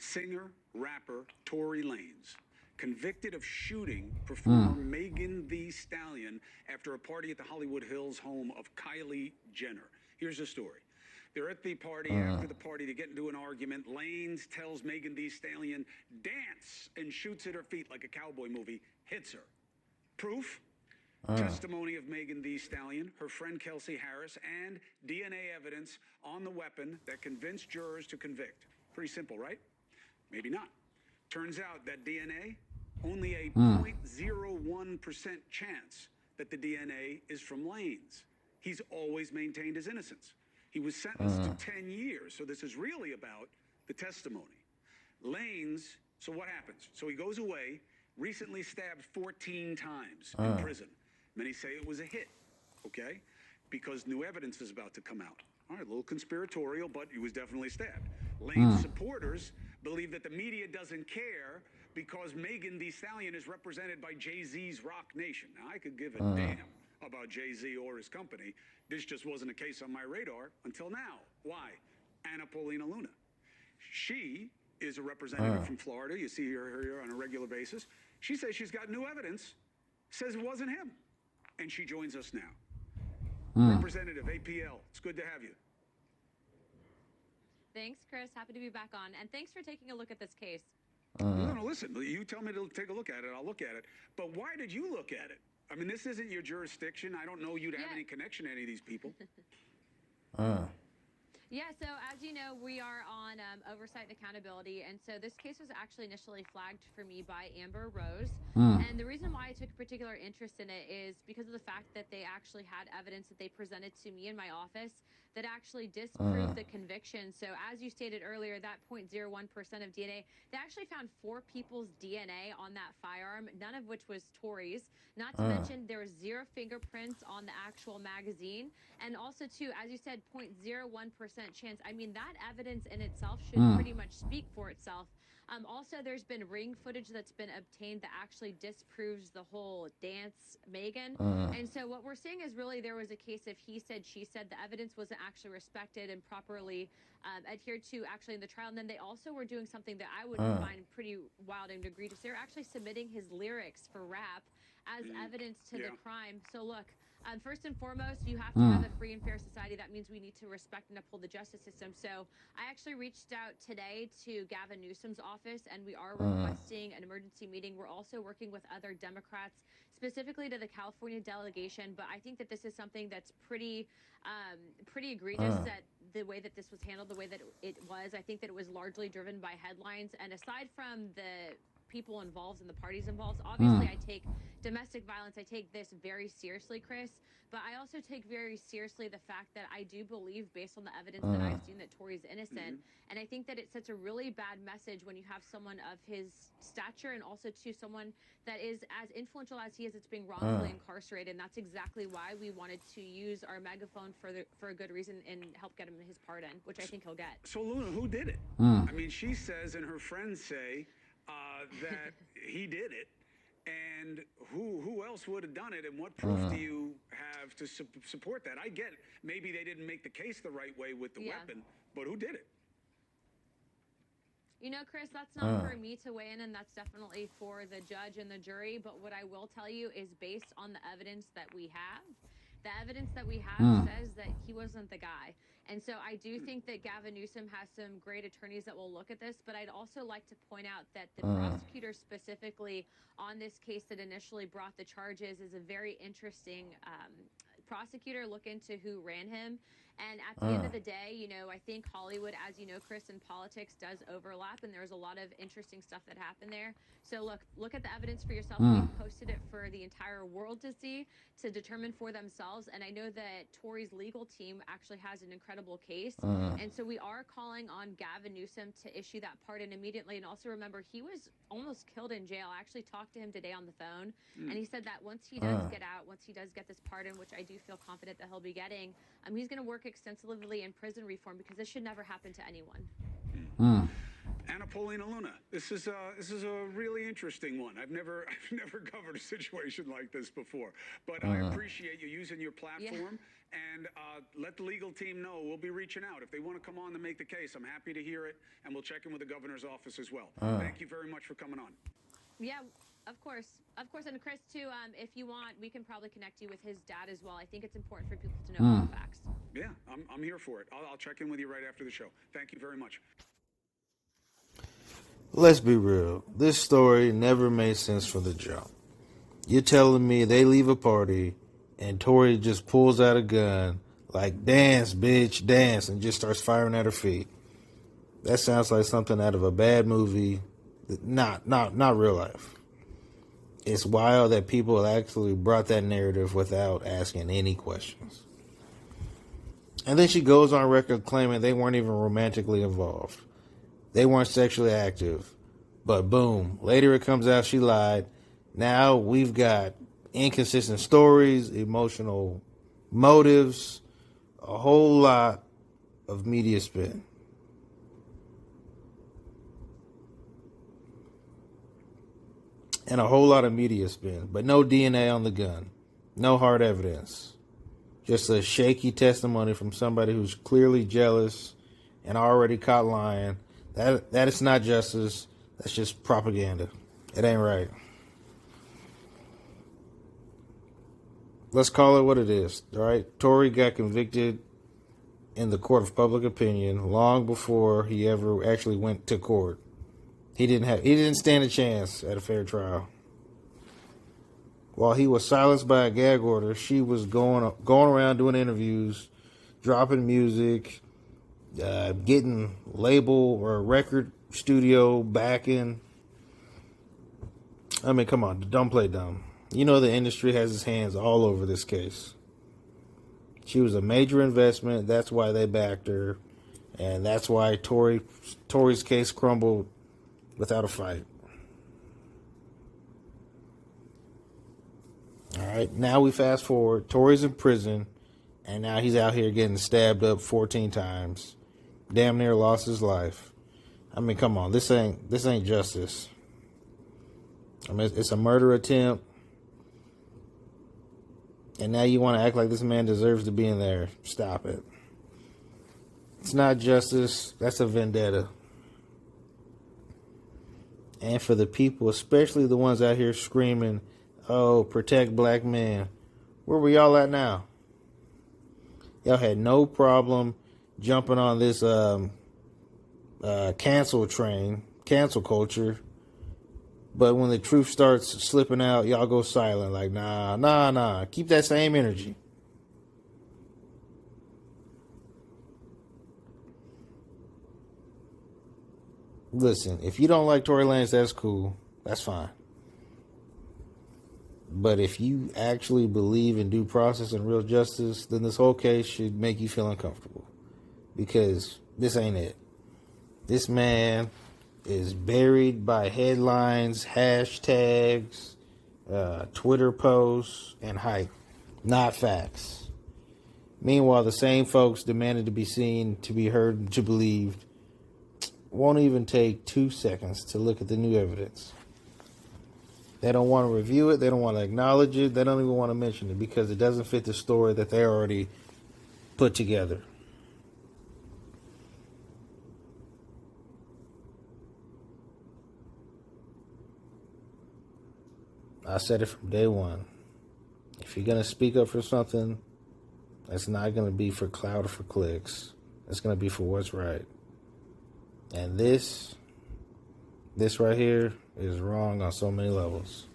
Singer, rapper Tory Lanez, convicted of shooting performer Megan Thee Stallion after a party at the Hollywood Hills home of Kylie Jenner. Here's the story. They're at the party. After the party, they get into an argument. Lanez tells Megan Thee Stallion, dance, and shoots at her feet like a cowboy movie, hits her. Proof? Testimony of Megan Thee Stallion, her friend Kelsey Harris, and DNA evidence on the weapon that convinced jurors to convict. Pretty simple, right? Maybe not. Turns out that DNA, only a 0.01% chance that the DNA is from Lanez. He's always maintained his innocence. He was sentenced to 10 years, so this is really about the testimony. Lanez, so what happens? So he goes away, recently stabbed 14 times in prison. Many say it was a hit, okay? Because new evidence is about to come out. All right, a little conspiratorial, but he was definitely stabbed. Lanez supporters believe that the media doesn't care because Megan Thee Stallion is represented by Jay-Z's Rock Nation. Now, I could give a damn about Jay-Z or his company. This just wasn't a case on my radar until now. Why? Anna Paulina Luna. She is a representative from Florida. You see her here on a regular basis. She says she's got new evidence, says it wasn't him. And she joins us now. Representative APL, it's good to have you. Thanks, Chris. Happy to be back on. And thanks for taking a look at this case. No, listen, you tell me to take a look at it, I'll look at it. But why did you look at it? I mean, this isn't your jurisdiction. I don't know you'd have any connection to any of these people. Yeah, so as you know, we are on oversight and accountability, and so this case was actually initially flagged for me by Amber Rose. And the reason why I took a particular interest in it is because of the fact that they actually had evidence that they presented to me in my office that actually disproved the conviction. So as you stated earlier, that 0.01% of DNA, they actually found 4 people's DNA on that firearm, none of which was Tory's. Not to mention there was 0 fingerprints on the actual magazine. And also, too, as you said, 0.01% chance. I mean, that evidence in itself should pretty much speak for itself. Also, there's been ring footage that's been obtained that actually disproves the whole dance, Megan. And so what we're seeing is really there was a case of he said, she said. The evidence wasn't actually respected and properly adhered to actually in the trial. And then they also were doing something that I would find pretty wild and egregious. They're actually submitting his lyrics for rap as evidence to the crime. So look, first and foremost, you have to have a free and fair society. That means we need to respect and uphold the justice system. So I actually reached out today to Gavin Newsom's office, and we are requesting an emergency meeting. We're also working with other Democrats, specifically to the California delegation. But I think that this is something that's pretty egregious, that the way that this was handled, the way that it was. I think that it was largely driven by headlines. And aside from the people involved and the parties involved, obviously I take domestic violence, I take this very seriously, Chris, but I also take very seriously the fact that I do believe, based on the evidence that I've seen, that Tory's innocent. And I think that it sets a really bad message when you have someone of his stature, and also to someone that is as influential as he is, it's being wrongfully incarcerated. And that's exactly why we wanted to use our megaphone for a good reason and help get him his pardon, which I think he'll get. So Luna, who did it? I mean, she says, and her friends say, that he did it, and who else would have done it, and what proof do you have to support that? I get maybe they didn't make the case the right way with the weapon, but who did it? You know, Chris, that's not for me to weigh in, and that's definitely for the judge and the jury. But what I will tell you is, based on the evidence that we have, the evidence that we have says that he wasn't the guy. And so I do think that Gavin Newsom has some great attorneys that will look at this, but I'd also like to point out that the prosecutor specifically on this case that initially brought the charges is a very interesting prosecutor. Look into who ran him. And at the end of the day, you know, I think Hollywood, as you know, Chris, and politics does overlap, and there's a lot of interesting stuff that happened there. So look at the evidence for yourself. We've posted it for the entire world to see, to determine for themselves. And I know that Tory's legal team actually has an incredible case. And so we are calling on Gavin Newsom to issue that pardon immediately. And also remember, he was almost killed in jail. I actually talked to him today on the phone, and he said that once he does get out, once he does get this pardon, which I do feel confident that he'll be getting, he's going to work extensively in prison reform, because this should never happen to anyone. Anna Paulina Luna. This is a really interesting one. I've never covered a situation like this before, but I appreciate you using your platform. And let the legal team know we'll be reaching out if they want to come on to make the case. I'm happy to hear it, and we'll check in with the governor's office as well. Thank you very much for coming on. Yeah, of course, and Chris too. If you want, we can probably connect you with his dad as well. I think it's important for people to know all the facts. Yeah, I'm here for it. I'll check in with you right after the show. Thank you very much. Let's be real. This story never made sense from the jump. You're telling me they leave a party and Tory just pulls out a gun, like, dance, bitch, dance, and just starts firing at her feet. That sounds like something out of a bad movie. Not real life. It's wild that people actually brought that narrative without asking any questions. And then she goes on record claiming they weren't even romantically involved. They weren't sexually active. But boom, later it comes out she lied. Now we've got inconsistent stories, emotional motives, a whole lot of media spin. And a whole lot of media spin, but no DNA on the gun. No hard evidence. Just a shaky testimony from somebody who's clearly jealous and already caught lying. That is not justice. That's just propaganda. It ain't right. Let's call it what it is, all right? Tory got convicted in the court of public opinion long before he ever actually went to court. He didn't stand a chance at a fair trial. While he was silenced by a gag order, she was going around doing interviews, dropping music, getting label or record studio backing. I mean, come on, don't play dumb. You know the industry has its hands all over this case. She was a major investment. That's why they backed her. And that's why Tory's case crumbled without a fight. All right, now we fast forward. Tory's in prison, and now he's out here getting stabbed up 14 times. Damn near lost his life. I mean, come on, this ain't justice. I mean, it's a murder attempt. And now you want to act like this man deserves to be in there. Stop it. It's not justice. That's a vendetta. And for the people, especially the ones out here screaming, oh, protect black men. Where were y'all at now? Y'all had no problem jumping on this cancel train, cancel culture. But when the truth starts slipping out, y'all go silent. Like, nah. Keep that same energy. Listen, if you don't like Tory Lanez, that's cool. That's fine. But if you actually believe in due process and real justice, then this whole case should make you feel uncomfortable. Because this ain't it. This man is buried by headlines, hashtags, Twitter posts, and hype. Not facts. Meanwhile, the same folks demanded to be seen, to be heard, to believed won't even take 2 seconds to look at the new evidence. They don't want to review it. They don't want to acknowledge it. They don't even want to mention it because it doesn't fit the story that they already put together. I said it from day one. If you're going to speak up for something, it's not going to be for clout or for clicks. It's going to be for what's right. And this right here is wrong on so many levels.